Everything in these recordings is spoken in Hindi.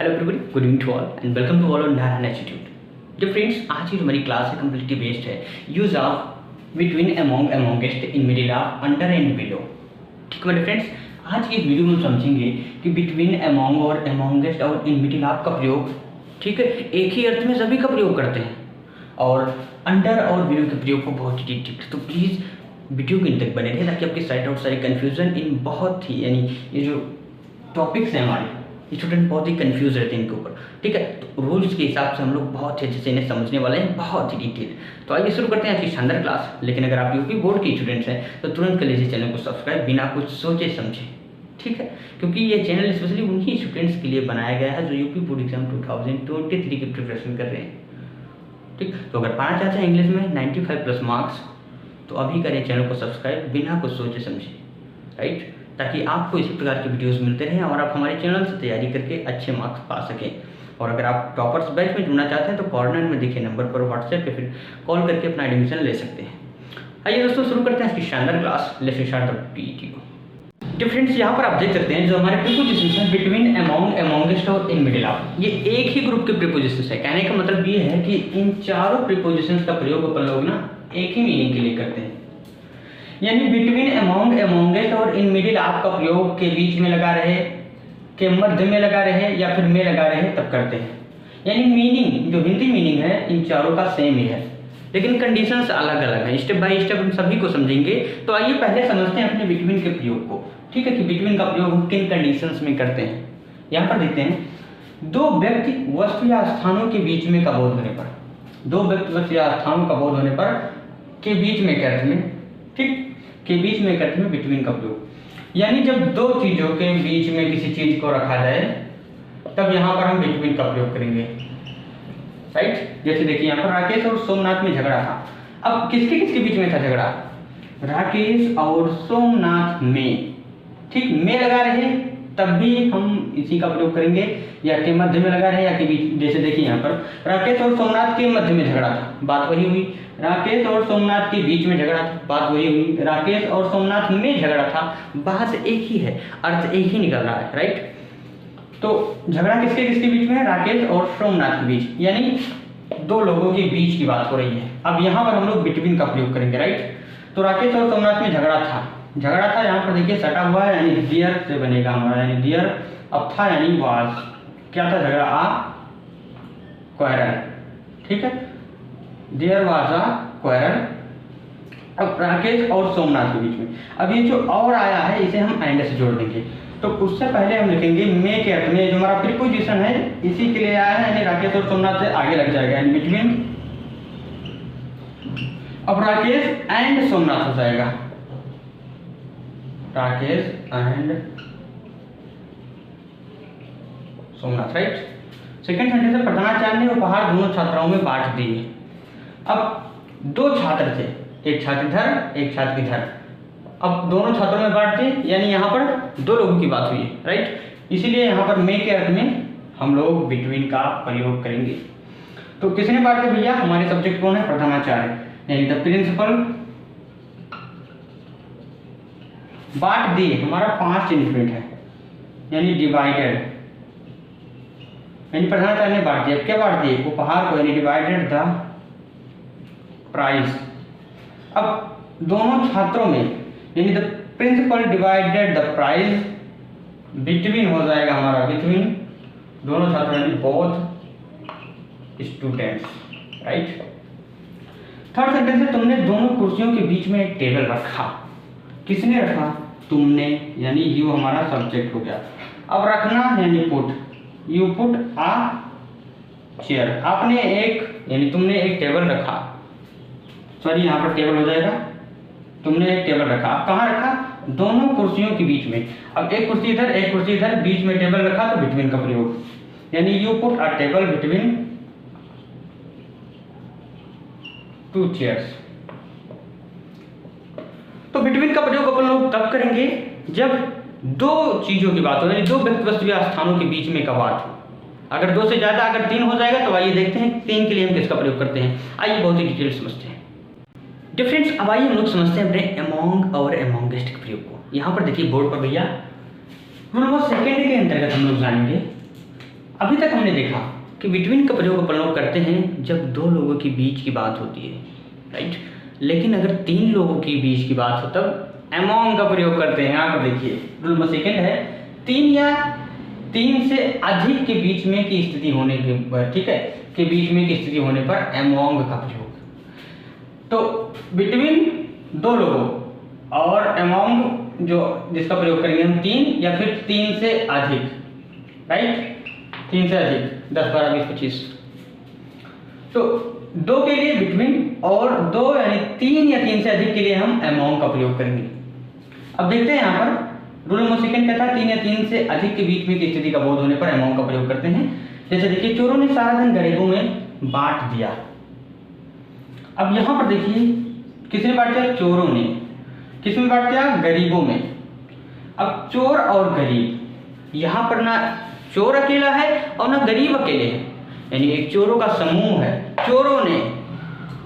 Hello everybody, good evening to all and welcome to all on Narayan institute. जो फ्रेंड्स, आज की जो हमारी क्लास है कम्प्लीटली बेस्ड है use of between among amongst in middle of under and below. ठीक है मेरे फ्रेंड्स, आज की इस वीडियो में हम समझेंगे कि बिटवीन अमोंग और अमोंगेस्ट और इन मिडिल ऑफ का प्रयोग, ठीक है, एक ही अर्थ में सभी का प्रयोग करते हैं और अंडर और बिलो के प्रयोग को बहुत ही डिटेल। तो प्लीज़ वीडियो के अंत तक बने रहे ताकि आपकी साइड आउट सारी कन्फ्यूजन इन बहुत ही, यानी ये जो टॉपिक्स हैं हमारे, स्टूडेंट बहुत ही कंफ्यूज रहते हैं इनके ऊपर। ठीक है, तो रूल्स के हिसाब से हम लोग बहुत ही अच्छे से इन्हें समझने वाले हैं, बहुत ही डिटेल। तो आइए शुरू करते हैं आज की शानदार क्लास। लेकिन अगर आप यूपी बोर्ड के स्टूडेंट्स हैं तो तुरंत कर लीजिए चैनल को सब्सक्राइब बिना कुछ सोचे समझे। ठीक है, क्योंकि ये चैनल स्पेशली उन्हीं स्टूडेंट्स के लिए बनाया गया है जो यूपी बोर्ड एग्जाम 2023 की प्रिपरेशन कर रहे हैं। ठीक, तो अगर पाना चाहते हैं इंग्लिश में 95+ मार्क्स तो अभी करें चैनल को सब्सक्राइब बिना कुछ सोचे समझे, राइट, ताकि आपको इसी प्रकार के वीडियोस मिलते रहें और आप हमारे चैनल से तैयारी करके अच्छे मार्क्स पा सकें। और अगर आप टॉपर्स बैच में जुड़ना चाहते हैं तो कॉर्नर में दिखे नंबर पर व्हाट्सएप पे फिर कॉल करके अपना एडमिशन ले सकते हैं। आइए दोस्तों शुरू करते हैं इसकी शानदार class. Let's start the video. तो फ्रेंड्स, यहाँ पर आप देख सकते हैं जो हमारे प्रीपोजिशंस हैं बिटवीन अमोंग अमोंगेस्ट और इन मिडिल ऑफ, ये एक ही ग्रुप के प्रीपोजिशंस है। कहने का मतलब ये है कि इन चारों प्रीपोजिशंस का प्रयोग अपन लोग ना एक ही मीनिंग के लिए करते हैं। यानी बिटवीन अमोंग अमोंगेस्ट और इन मिडिल ऑफ का प्रयोग के बीच में लगा रहे, के मध्य में लगा रहे या फिर में लगा रहे तब करते हैं। यानी मीनिंग, जो हिंदी मीनिंग है इन चारों का सेम ही है, लेकिन कंडीशंस अलग अलग हैं। स्टेप बाय स्टेप हम सभी को समझेंगे। तो आइए पहले समझते हैं अपने बिटवीन के प्रयोग को। ठीक है, कि बिटवीन का प्रयोग हम किन कंडीशंस में करते हैं। यहाँ पर देखते हैं, दो व्यक्ति वस्तु या स्थानों के बीच में का बोध होने पर, दो व्यक्ति वस्तु या स्थानों का बोध होने पर के बीच में के अर्थ में, ठीक, के बीच में करते हैं बिटवीन का प्रयोग। यानी जब दो चीजों के बीच में किसी चीज को रखा जाए तब यहाँ पर हम बिटवीन का प्रयोग करेंगे, राइट। जैसे देखिए यहाँ पर राकेश और सोमनाथ में झगड़ा था। अब किसके किसके बीच में था झगड़ा? राकेश और सोमनाथ में, ठीक, में लगा रहे तब भी हम इसी का प्रयोग करेंगे, या के मध्य में लगा रहे या के बीच। जैसे देखिए यहाँ पर राकेश और सोमनाथ के मध्य में झगड़ा था, बात वही हुई। राकेश और सोमनाथ के बीच में झगड़ा था, बात वही हुई। राकेश और सोमनाथ में झगड़ा था, बात एक ही है, अर्थ एक ही निकल रहा है, राइट। तो झगड़ा किसके किसके बीच में है? राकेश और सोमनाथ के बीच, यानी दो लोगों के बीच की बात हो रही है। अब यहाँ पर हम लोग बिटवीन का प्रयोग करेंगे, राइट। तो राकेश और सोमनाथ में झगड़ा था, यहाँ पर देखिए सटा हुआ है, यानी डियर से बनेगा हमारा, यानी डियर। अब था यानी वाज, क्या था झगड़ा? आ क्वारल, ठीक है, डियर वाज आ क्वारल। अब राकेश और सोमनाथ के बीच में, अब ये जो और आया है इसे हम एंड से जोड़ देंगे। तो उससे पहले हम लिखेंगे मे के अर्थ में, जो हमारा प्रीपोजिशन है इसी के लिए आया है, यानी राकेश और सोमनाथ से आगे लग जाएगा, यानी बिटवीन। अब राकेश एंड सोमनाथ हो जाएगा, Rakesh and Somnath, right. Second sentence है, प्रधानाचार्य ने उपहार दोनों छात्राओं में बांट दिए। अब दो छात्र थे, एक छात्र इधर एक छात्र इधर, अब दोनों छात्रों में बांट दिए, यानी यहाँ पर दो लोगों की बात हुई है, राइट। इसीलिए यहाँ पर मे के अर्थ में हम लोग बिटवीन का प्रयोग करेंगे। तो किसने बांट दिया भैया? हमारे सब्जेक्ट कौन है? प्रधानाचार्य, यानी द प्रिंसिपल बांट दिए, हमारा पास्ट इंडिफिनिट है, यानी डिवाइडेड, यानी प्रधानाचार्य ने बांट दिया। क्या बांट दिए? उपहार को, यानी डिवाइडेड द प्राइज। अब दोनों छात्रों में, यानी the principal divided the prize, between हो जाएगा हमारा, बिटवीन दोनों छात्रों, यानी both students, right. Third sentence है, तुमने दोनों कुर्सियों के बीच में एक टेबल रखा। किसने रखा? तुमने, यानी यू हमारा सब्जेक्ट हो गया। अब रखना यानी put, you put a chair, आपने एक, यानी तुमने एक टेबल रखा, सॉरी यहाँ पर टेबल हो जाएगा, तुमने एक टेबल रखा। अब कहाँ रखा? दोनों कुर्सियों के बीच में। अब एक कुर्सी इधर एक कुर्सी इधर, बीच में टेबल रखा, तो बिटवीन का प्रयोग, यानी you put a table between two chairs. तो बिटवीन का प्रयोग अपन लोग तब करेंगे जब दो चीजों की बात हो, यानी दो व्यक्ति वस्तु या स्थानों के बीच में का बात हो। अगर दो से ज्यादा, अगर तीन हो जाएगा तो आइए देखते हैं तीन के लिए हम किसका प्रयोग करते हैं। आइए बहुत ही डिटेल समझते हैं। डिफरेंस, अब आइए हम लोग समझते हैं अपने अमोंग और अमोंगेस्ट के प्रयोग को। यहाँ पर देखिए बोर्ड पर भैया, रूल नंबर सेकेंड के अंतर्गत हम लोग जानेंगे अभी तक हमने देखा कि बिटवीन का प्रयोग करते हैं जब दो लोगों के बीच की बात होती है, राइट। लेकिन अगर तीन लोगों के बीच की बात हो तब अमोंग का प्रयोग करते हैं। यहाँ पर देखिए रूल नंबर सेकेंड है, तीन या तीन से अधिक के बीच में की स्थिति होने के पर, ठीक है, के बीच में की स्थिति होने पर अमोंग का प्रयोग। तो बिटवीन दो लोगों और अमोंग जो जिसका प्रयोग करेंगे हम तीन या फिर तीन से अधिक, राइट, तीन से अधिक 10, 12, 20, 25। तो दो के लिए बिटवीन और दो यानी तीन या तीन से अधिक के लिए हम अमोंग का प्रयोग करेंगे। अब देखते हैं यहाँ पर रूल नंबर सेकेंड कहता है तीन या तीन से अधिक के बीच में की स्थिति का बोध होने पर अमोंग का प्रयोग करते हैं। जैसे देखिए चोरों ने सारा धन गरीबों में बांट दिया। अब यहाँ पर देखिए किसने बांट दिया? चोरों ने। किसमें बांट दिया? गरीबों में। अब चोर और गरीब, यहाँ पर ना चोर अकेला है और ना गरीब अकेले है, यानी एक चोरों का समूह है। चोरों ने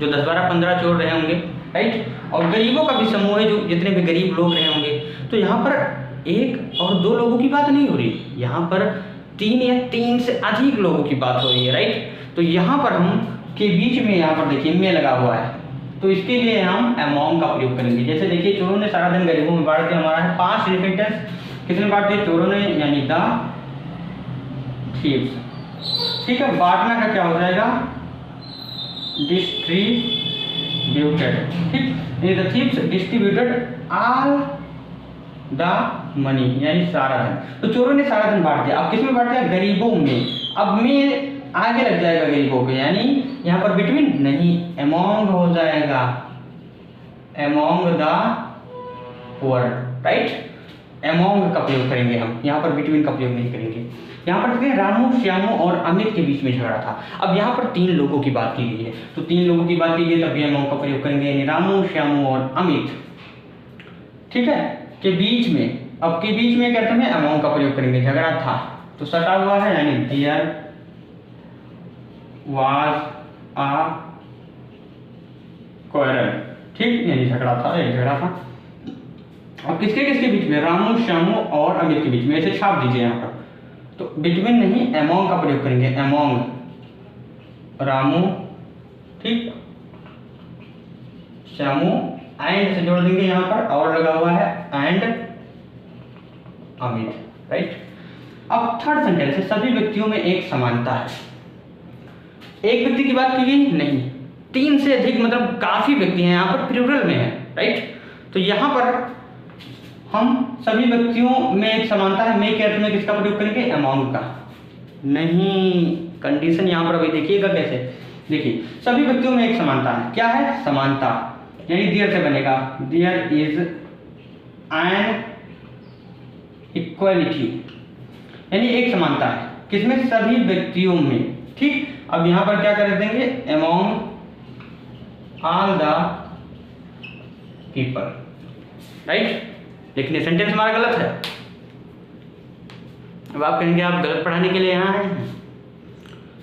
जो 10, 12, 15 चोर रहे होंगे, राइट, और गरीबों का भी समूह है जो जितने भी गरीब लोग रहे होंगे। तो यहाँ पर एक और दो लोगों की बात नहीं हो रही, यहाँ पर तीन या तीन से अधिक लोगों की बात हो रही है, राइट। तो यहाँ पर हम के बीच में यहाँ पर देखिए में लगा हुआ है, तो इसके लिए हम अमोंग का प्रयोग करेंगे। जैसे देखिए चोरों ने सारा धन गरीबों में बांट दिया, हमारा है 5 डिफिकल्ट्स। किसने बांट दिया? चोरों ने, यानी द थीव्स। ठीक है, बांटना का क्या हो जाएगा? डिस्ट्रीब्यूटेड। ठीक, the thieves distributed all the money, यानी सारा धन। तो चोरों ने सारा धन बांट दिया। अब किसमें बांट दिया? गरीबों में। अब में आगे लग जाएगा गरीबों के, यानी यहाँ पर बिटवीन नहीं, अमोंग हो जाएगा, among the poor, right. Among का प्रयोग करेंगे हम, यहाँ पर बिटवीन का प्रयोग नहीं करेंगे। यहाँ पर देखिए रामू, श्यामू और अमित के बीच में झगड़ा था। अब यहाँ पर तीन लोगों की बात की गई है, तो तीन लोगों की बात की गई तभी अमोंग का प्रयोग करेंगे, यानी रामू, श्यामू और अमित, ठीक है, के बीच में। अब के बीच में कहते हैं अमोंग का प्रयोग करेंगे। झगड़ा था तो सटा हुआ है, यानी देयर वाज अ क्वारल, ठीक, यानी झगड़ा था, एक झगड़ा था। अब किसके किसके बीच में? रामू, श्यामू और अमित के बीच में। ऐसे छाप दीजिए यहाँ पर, तो बिटवीन नहीं अमोंग का प्रयोग करेंगे। अमोंग रामू, ठीक, श्यामू, एंड से जोड़ देंगे यहाँ पर, और लगा हुआ है एंड अमित, राइट। अब थर्ड सेंटेंस है, सभी व्यक्तियों में एक समानता है। एक व्यक्ति की बात की गई नहीं, तीन से अधिक मतलब काफी व्यक्ति हैं, यहाँ पर प्लूरल में है, राइट। तो यहाँ पर हम सभी व्यक्तियों में एक समानता है, में के अर्थ में किसका प्रयोग करेंगे? अमोंग का। नहीं, कंडीशन यहाँ पर अभी देखिएगा कैसे। देखिए सभी व्यक्तियों में एक समानता है। क्या है? समानता, यानी देयर से बनेगा, देयर इज एन इक्वालिटी, यानी एक समानता है। किसमें? सभी व्यक्तियों में, ठीक। अब यहाँ पर क्या कर देंगे? Among all the people, right. लेकिन ये सेंटेंस हमारा गलत है। अब आप कहेंगे आप गलत पढ़ाने के लिए यहाँ हैं।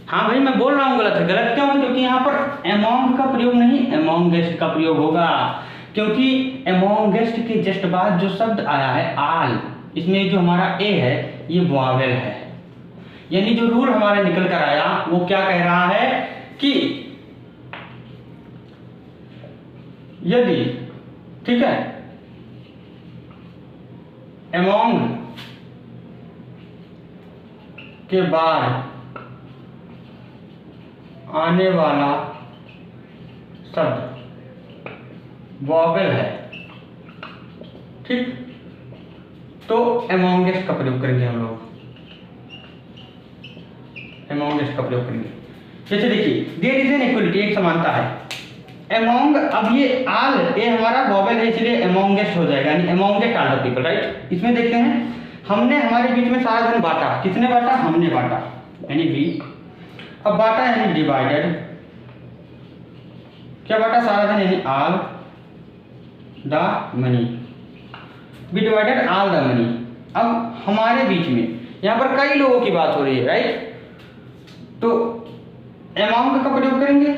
हाँ भाई, मैं बोल रहा हूँ गलत है। गलत क्यों है? क्योंकि यहाँ पर अमोंग का प्रयोग नहीं, अमोंगेस्ट का प्रयोग होगा। क्योंकि अमोंगेस्ट के जस्ट बाद जो शब्द आया है आल, इसमें जो हमारा ए है ये वॉवेल है, यानी जो रूल हमारा निकल कर आया वो क्या कह रहा है कि यदि, ठीक है, अमोंग के बाद आने वाला शब्द वॉवेल है, ठीक, तो अमोंगेस्ट का प्रयोग करेंगे हम लोग, अमोंगेस्ट का प्रयोग करेंगे। जैसे देखिए देयर इज एन इक्वलिटी, एक समानता है। अमोंग, अब ये आल, ये हमारा वॉवेल है इसलिए अमोंगेस्ट हो जाएगा, यानी अमोंगेस्ट ऑल द पीपल, राइट। इसमें देखते हैं हमने हमारे बीच में सारा धन बांटा। किसने बांटा? हमने बांटा, यानी वी। अब बांटा यानी डिवाइडेड। क्या बांटा? सारा धन, यानी all the money. We divided all the money. अब हमारे बीच में यहाँ पर कई लोगों की बात हो रही है, राइट, तो अमोंग का प्रयोग करेंगे।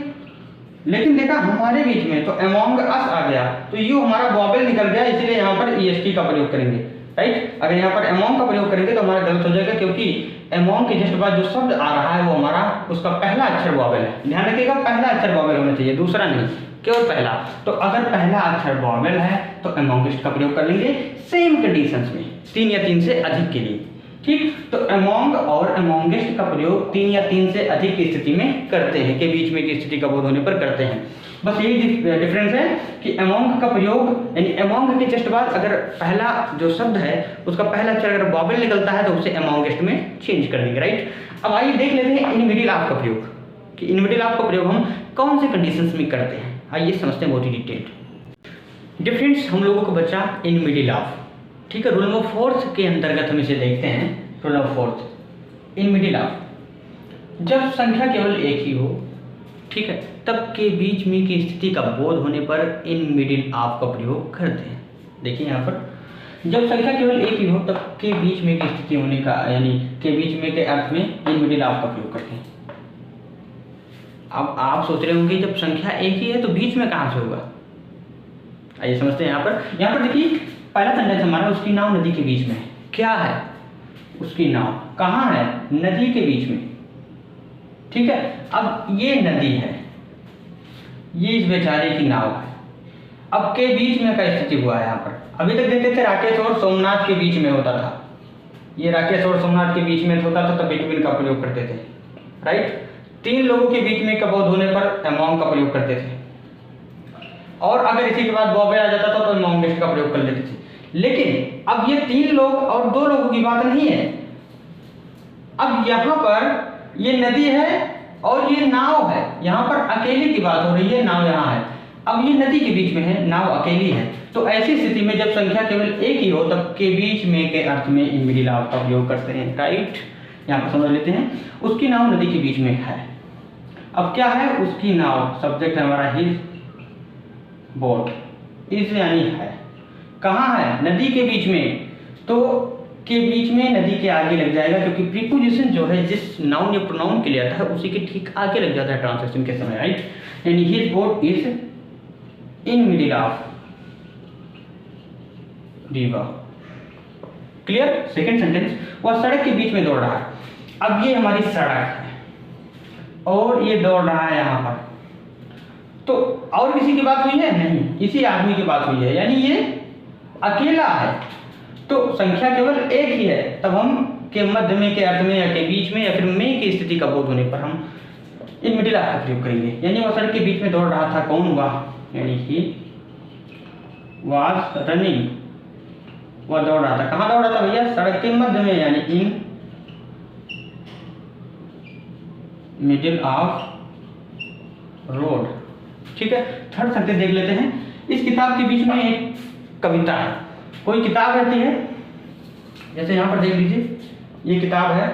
लेकिन देखा हमारे बीच में तो अमोंग अस आ गया, तो यू हमारा वॉवेल निकल गया, इसलिए यहाँ पर ईएसटी का प्रयोग करेंगे, राइट। अगर यहाँ पर अमोंग का प्रयोग करेंगे तो हमारा गलत हो जाएगा, क्योंकि अमोंग के जस्ट बाद जो शब्द आ रहा है वो हमारा उसका पहला अक्षर वॉवेल है। ध्यान रखिएगा, पहला अक्षर वॉवेल होना चाहिए, दूसरा नहीं, केवल पहला। तो अगर पहला अक्षर वॉवेल है तो अमोंगेस्ट का प्रयोग कर लेंगे सेम कंडीशंस में, 3 या 3 से अधिक के लिए। ठीक, तो अमोंग और अमोंगेस्ट का प्रयोग 3 या 3 से अधिक की स्थिति में करते हैं, के बीच में की स्थिति का बोध होने पर करते हैं। बस यही डिफरेंस है कि अमोंग का प्रयोग यानी अमोंग के जस्ट बाद अगर पहला जो शब्द है उसका पहला अक्षर अगर वॉवेल निकलता है तो उसे अमोंगेस्ट में चेंज कर देंगे, राइट। अब आइए देख लेते हैं इन मिडिल ऑफ का प्रयोग, कि इन मिडिल ऑफ का प्रयोग हम कौन से कंडीशंस में करते हैं। आइए समझते हैं बहुत ही डिटेल्ड। डिफरेंस हम लोगों को बचा इन मिडिल ऑफ, ठीक है। रूल नंबर 4 के अंतर्गत हम इसे देखते हैं। Rule number 4 in middle of, जब संख्या केवल एक ही हो, ठीक है, तब के बीच में की स्थिति का बोध होने पर इन मिडिल ऑफ का प्रयोग करते हैं। देखिए यहाँ पर जब संख्या केवल एक ही हो तब के बीच में की स्थिति होने का यानी के बीच में के अर्थ में इन मिडिल ऑफ का प्रयोग करते हैं। अब आप सोच रहे होंगे जब संख्या एक ही है तो बीच में कहाँ से होगा। आइए समझते हैं। यहाँ पर देखिए पहला सेंटेंस हमारा उसकी नाव नदी के बीच में है। क्या है? उसकी नाव कहाँ है? नदी के बीच में, ठीक है। अब ये नदी है, ये इस बेचारे की नाव है। अब के बीच में क्या स्थिति हुआ है यहाँ पर? अभी तक देखते थे राकेश और सोमनाथ के बीच में होता था, ये राकेश और सोमनाथ के बीच में होता था तब बिटवीन का प्रयोग करते थे, राइट। 3 लोगों के बीच में का बोध होने पर अमोंग का प्रयोग करते थे, और अगर इसी के बाद वॉवेल आ जाता था तो अमोंगेस्ट का प्रयोग कर लेते थे। लेकिन अब ये 3 लोग और 2 लोगों की बात नहीं है। अब यहाँ पर ये नदी है और ये नाव है, यहाँ पर अकेले की बात हो रही है, नाव यहाँ है। अब ये नदी के बीच में है, नाव अकेली है। तो ऐसी स्थिति में जब संख्या केवल एक ही हो तब के बीच में के अर्थ में इन मिडिल ऑफ का प्रयोग करते हैं, राइट। यहाँ पर समझ लेते हैं। उसकी नाव नदी के बीच में है। अब क्या है? उसकी नाव, सब्जेक्ट है हमारा हिज बोट, इज यानी है। कहाँ है? नदी के बीच में। तो के बीच में नदी के आगे लग जाएगा, क्योंकि प्रीपोजिशन जो है जिस नाउन या प्रोनाउन के लिए आता है उसी के ठीक आगे लग जाता है ट्रांसलेशन के समय, राइट। यानी his boat is in middle of river. Clear? Second sentence, वह सड़क के बीच में दौड़ रहा है। अब ये हमारी सड़क है और ये दौड़ रहा है यहाँ पर। तो और किसी की बात हुई है? नहीं, इसी आदमी की बात हुई है, यानी ये अकेला है। तो संख्या केवल एक ही है, तब हम के मध्य में के अर्थ में या के बीच में या फिर में की स्थिति का बोध होने पर हम इन मिडिल ऑफ का प्रयोग करेंगे। यानी वह सड़क के बीच में दौड़ रहा था। कौन? वह, यानी ही वाज रनिंग, वह दौड़ रहा था। कहाँ दौड़ रहा था भैया? सड़क के मध्य में, यानी इन मिडिल ऑफ रोड, ठीक है। थर्ड सेंटेंस देख लेते हैं। इस किताब के बीच में एक कविता है। कोई किताब रहती है, जैसे यहाँ पर देख लीजिए ये किताब है।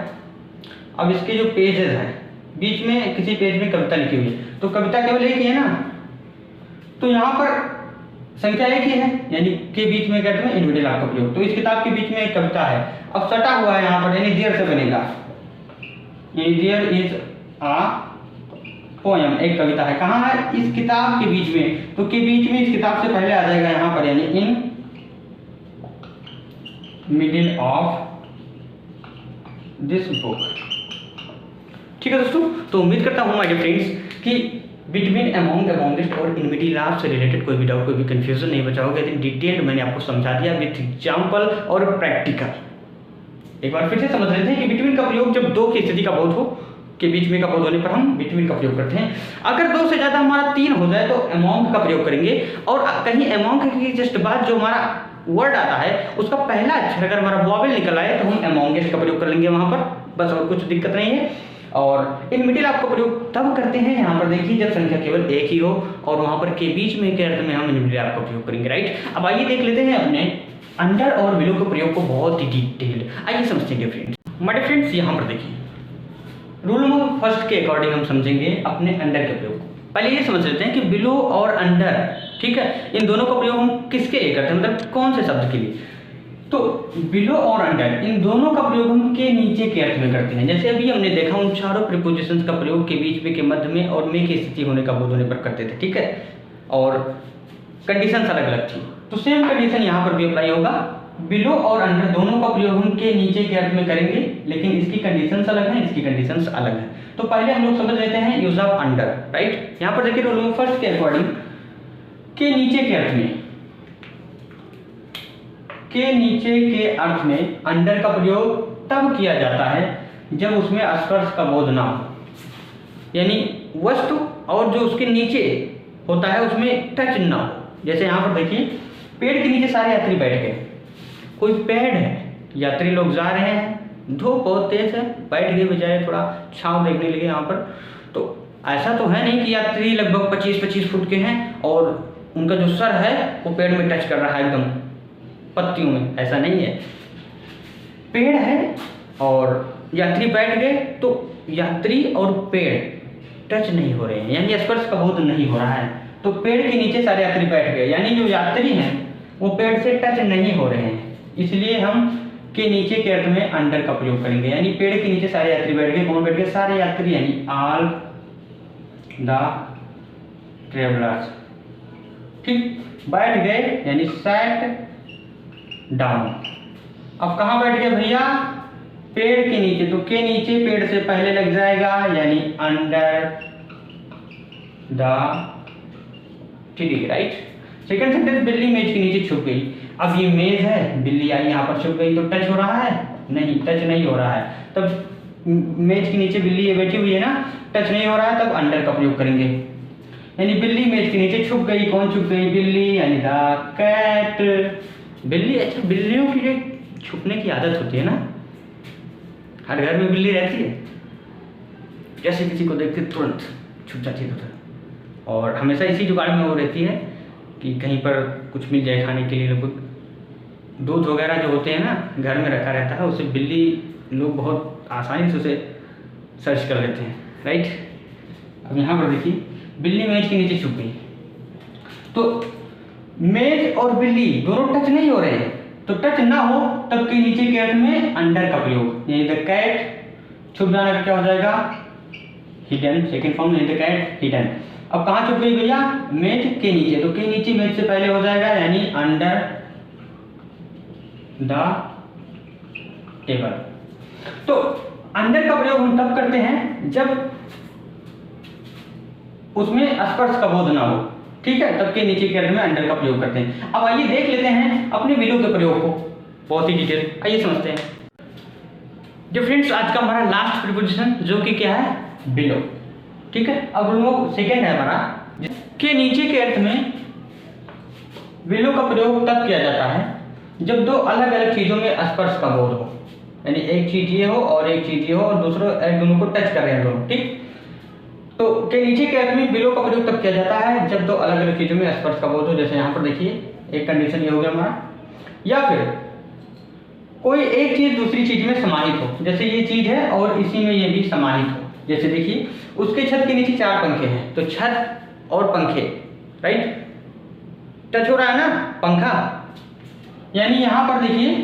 अब इसके जो पेजेस हैं, बीच में किसी पेज में कविता लिखी हुई है, तो कविता केवल एक ही है ना, तो यहाँ पर संख्या एक ही है, यानी के बीच में कहते हैं इन मिडिल ऑफ का प्रयोग। तो इस किताब के बीच में एक कविता है, अब सटा हुआ है यहाँ पर, यानी देयर से बनेगा, यानी देयर इज आ पोयम, एक कविता है। कहाँ है? इस किताब के बीच में। तो के बीच में इस किताब से पहले आ जाएगा यहाँ पर, यानी इन मिडिल ऑफ दिस बुक, ठीक है दोस्तों। तो उम्मीद करता हूँ माय डियर फ्रेंड्स कि बिटवीन, अमोंग, अमोंगेस्ट और इन मिडिल ऑफ से रिलेटेड कोई भी डाउट, कोई भी कंफ्यूजन नहीं बचा होगा। इतनी डिटेल्ड मैंने आपको समझा दिया विथ एग्जाम्पल और प्रैक्टिकल। एक बार फिर से समझ लेते हैं कि बिटवीन का प्रयोग जब 2 की स्थिति का बोध हो, के बीच में का बोध होने पर हम बिटवीन का प्रयोग करते हैं। अगर 2 से ज़्यादा हमारा 3 हो जाए तो अमोंग का प्रयोग करेंगे, और कहीं अमोंग के जस्ट बाद जो हमारा वर्ड आता है उसका पहला अक्षर अगर हमारा वॉवेल निकल आए तो हम अमोंगेस्ट का प्रयोग कर लेंगे वहाँ पर, बस और कुछ दिक्कत नहीं है। और इन मिडिल ऑफ का प्रयोग तब करते हैं, यहाँ पर देखिए, जब संख्या केवल एक ही हो और वहाँ पर के बीच में के अर्थ में हम इन मिडिल ऑफ का प्रयोग करेंगे, राइट। अब आइए देख लेते हैं अपने अंडर और बिलो के प्रयोग को बहुत ही डिटेल्ड। आइए समझते हैं फ्रेंड्स। माय फ्रेंड्स यहाँ पर देखिए, रूल नंबर 1 के अकॉर्डिंग हम समझेंगे अपने अंडर के प्रयोग को। पहले ये समझ लेते हैं कि बिलो और अंडर, ठीक है, इन दोनों का प्रयोग हम किसके लिए करते हैं, मतलब कौन से शब्द के लिए। तो बिलो और अंडर इन दोनों का प्रयोग हम के नीचे के अर्थ में करते हैं। जैसे अभी हमने देखा उन चारों प्रीपोजिशंस का प्रयोग के बीच में, के मध्य में और में की स्थिति होने का बोध होने पर करते थे, ठीक है। और कंडीशंस अलग अलग थी, तो सेम कंडीशन यहाँ पर भी अप्लाई होगा। बिलो और अंडर दोनों का प्रयोग हम के नीचे के अर्थ में करेंगे, लेकिन इसकी कंडीशंस अलग हैं, इसकी कंडीशंस अलग हैं। तो पहले हम लोग समझ लेते हैं यूज ऑफ अंडर, राइट। यहाँ पर देखिए रूल फर्स्ट के अकॉर्डिंग के नीचे के अर्थ में, के नीचे के अर्थ में अंडर का प्रयोग तब किया जाता है जब उसमें स्पर्श का बोध ना हो, यानी वस्तु और जो उसके नीचे होता है उसमें टच ना हो। जैसे यहाँ पर देखिए पेड़ के नीचे सारे यात्री बैठ गए, कोई पेड़ है, यात्री लोग जा रहे हैं, धूप बहुत तेज है, बैठ गए बेचारे, थोड़ा छांव देखने लगे यहाँ पर। तो ऐसा तो है नहीं कि यात्री लगभग 25-25 फुट के हैं और उनका जो सर है वो पेड़ में टच कर रहा है एकदम पत्तियों में, ऐसा नहीं है। पेड़ है और यात्री बैठ गए तो यात्री और पेड़ टच नहीं हो रहे हैं, यानी स्पर्श का बोध नहीं हो रहा है। तो पेड़ के नीचे सारे यात्री बैठ गए, यानी जो यात्री हैं वो पेड़ से टच नहीं हो रहे हैं, इसलिए हम के नीचे के अर्थ में अंडर का प्रयोग करेंगे। यानी पेड़ के नीचे सारे यात्री बैठ गए, कौन बैठ गए? सारे यात्री, यानी ऑल द ट्रेवलर्स, ठीक, बैठ गए यानी सैट डाउन। अब कहाँ बैठ गए भैया? पेड़ के नीचे, तो के नीचे पेड़ से पहले लग जाएगा, यानी under the tree, right. Second sentence, बिल्ली मेज के नीचे छुप गई। अब ये मेज है, बिल्ली आई यहाँ पर छुप गई, तो टच हो रहा है? नहीं, टच नहीं हो रहा है। तब मेज के नीचे बिल्ली ये बैठी हुई है ना, टच नहीं हो रहा है, तब अंडर का प्रयोग करेंगे। यानी बिल्ली मेज के नीचे छुप गई, कौन छुप गई? बिल्ली, यानी द कैट। बिल्ली, अच्छा बिल्लियों की जो छुपने की आदत होती है ना, हर घर में बिल्ली रहती है, जैसे किसी को देखते तुरंत छुप जाती है उधर, और हमेशा इसी जुगाड़ में वो रहती है कि कहीं पर कुछ मिल जाए खाने के लिए। लगभग दूध वगैरह जो होते हैं ना घर में रखा रहता है, उसे बिल्ली लोग बहुत आसानी से उसे सर्च कर लेते हैं, राइट। अब यहाँ पर देखिए बिल्ली मेज के नीचे छुप गई, तो मेज और बिल्ली दोनों टच नहीं हो रहे हैं, तो टच ना हो तब के नीचे के अर्थ में अंडर का प्रयोग, यानी द कैट, छुप जाने का क्या हो जाएगा? हिडन, सेकंड फॉर्म, यानी द कैट हिडन। अब कहाँ छुप गई भैया? मेज के नीचे, तो के नीचे मेज से पहले हो जाएगा, यानी अंडर द टेबल। तो अंडर का प्रयोग हम तब करते हैं जब उसमें स्पर्श का बोध ना हो, ठीक है, तब के नीचे के अर्थ में अंडर का प्रयोग करते हैं। अब आइए देख लेते हैं अपने बिलो के प्रयोग को बहुत ही डिटेल, आइए समझते हैं। जो फ्रेंड्स आज का हमारा लास्ट प्रीपोजिशन जो कि क्या है? बिलो, ठीक है। अब हम लोग सेकेंड है हमारा, के नीचे के अर्थ में बिलो का प्रयोग तब किया जाता है जब दो अलग अलग चीजों में स्पर्श का बोध हो, यानी एक चीज ये हो और एक चीज ये हो और दूसरों एक दोनों को टच कर रहे हैं दोनों, ठीक। तो के नीचे के अर्थ में बिलो का प्रयोग तब किया जाता है जब दो अलग अलग चीजों में स्पर्श का बोध हो। जैसे यहाँ पर देखिए एक कंडीशन ये हो गया हमारा, या फिर कोई एक चीज दूसरी चीज में समाहित हो, जैसे ये चीज है और इसी में ये भी समाहित हो। जैसे देखिए उसके छत के नीचे 4 पंखे हैं, तो छत और पंखे, राइट, टच हो रहा है ना पंखा, यानी यहाँ पर देखिए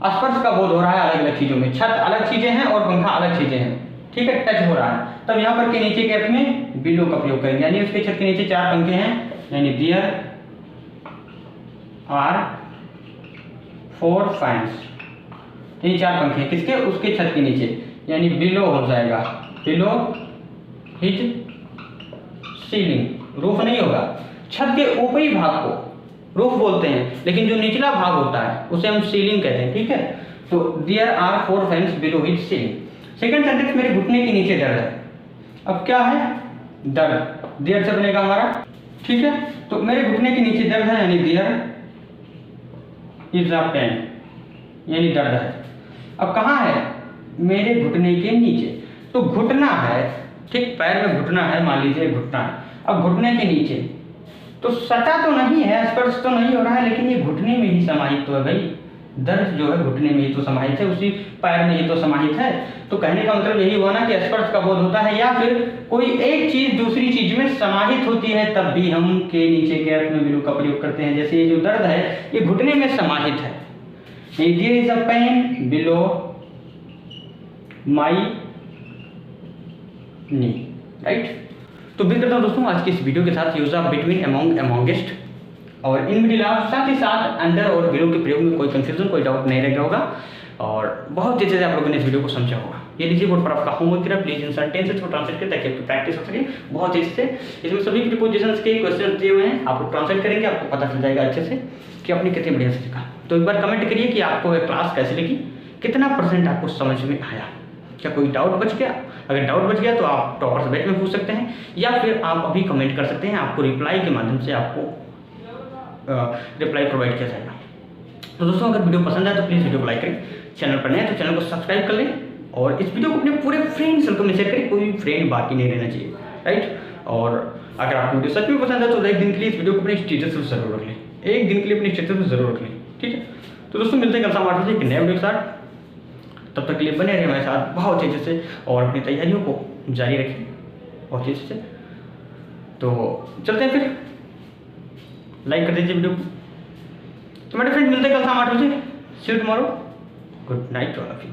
स्पर्श का बोध हो रहा है अलग अलग चीजों में, छत अलग चीजें हैं और पंखा अलग चीजें हैं, ठीक है, टच हो रहा है। तब यहाँ पर के नीचे के अर्थ में बिलो का प्रयोग करेंगे, यानी उसके छत के नीचे 4 पंखे हैं, यानी देयर आर 4 फैंस, ये 4 पंखे हैं किसके? उसके छत के नीचे, यानी बिलो हो जाएगा, बिलो हिज सीलिंग, रूफ नहीं होगा। छत के ऊपरी भाग को रूफ बोलते हैं, लेकिन जो निचला भाग होता है उसे हम सीलिंग कहते हैं, ठीक है। तो there are 4 fans below his ceiling. Second sentence, मेरे घुटने के नीचे दर्द है। अब क्या है? दर्द, देयर से बनेगा हमारा, ठीक है। तो मेरे घुटने के नीचे दर्द है, यानी देयर इज अ पेन, यानी दर्द है। अब कहाँ है? मेरे घुटने के नीचे, तो घुटना है, ठीक, पैर में घुटना है, मान लीजिए घुटना है। अब घुटने के नीचे तो सटा तो नहीं है, स्पर्श तो नहीं हो रहा है, लेकिन ये घुटने में ही समाहित तो है भाई, दर्द जो है घुटने में ही तो समाहित है, उसी पैर में ही तो समाहित है। तो कहने का मतलब यही हुआ ना कि स्पर्श का बोध होता है या फिर कोई एक चीज दूसरी चीज में समाहित होती है, तब भी हम के नीचे के अर्थ में बिलो का प्रयोग करते हैं। जैसे ये जो दर्द है ये घुटने में समाहित है, there is a pain below my knee, right. तो उम्मीद करता हूँ दोस्तों आज की इस वीडियो के साथ यूज ऑफ बिटवीन अमॉन्ग अमॉन्गेस्ट और इन मिडिल ऑफ साथ ही साथ अंडर और बिलो के प्रयोग में कोई कंफ्यूजन, कोई डाउट नहीं रह गया होगा और बहुत अच्छे से आप लोगों ने इस वीडियो को समझा होगा। ये लीजिए बोर्ड पर आपका होमवर्क करा, प्लीज इन सेंटेंसेस को ट्रांसलेट करें ताकि आपकी प्रैक्टिस हो सके बहुत अच्छे से। इसमें सभी प्रीपोजिशंस के क्वेश्चन दिए हुए हैं, आप लोग ट्रांसलेट करेंगे, आपको पता चल जाएगा अच्छे से कि आपने कितने बढ़िया से सीखा। तो एक बार कमेंट करिए कि आपको ये क्लास कैसी लगी, कितना % आपको समझ में आया, क्या कोई डाउट बच गया। अगर डाउट बच गया तो आप टॉपर से बैच में पूछ सकते हैं या फिर आप अभी कमेंट कर सकते हैं, आपको रिप्लाई के माध्यम से आपको रिप्लाई प्रोवाइड किया जाएगा। तो दोस्तों अगर वीडियो पसंद आए तो प्लीज़ वीडियो को लाइक करें, चैनल पर नए तो चैनल को सब्सक्राइब कर लें और इस वीडियो को अपने पूरे फ्रेंड सर्कल में शेयर करें, कोई फ्रेंड बाकी नहीं रहना चाहिए, राइट। और अगर आपको वीडियो सच में पसंद है तो एक दिन के लिए इस वीडियो को अपने स्टेटस पर जरूर रख लें, एक दिन के लिए अपने स्टेटस पर जरूर रख लें, ठीक है। तो दोस्तों मिलते हैं कल शाम 8 बजे एक नए वीडियो के साथ, तब तक के लिए बने रहे हमारे साथ बहुत अच्छे से और अपनी तैयारियों को जारी रखें बहुत अच्छे से। तो चलते हैं फिर, लाइक कर दीजिए वीडियो को। तो मेरे फ्रेंड मिलते हैं कल शाम 8 बजे। See you tomorrow, good night to all of you.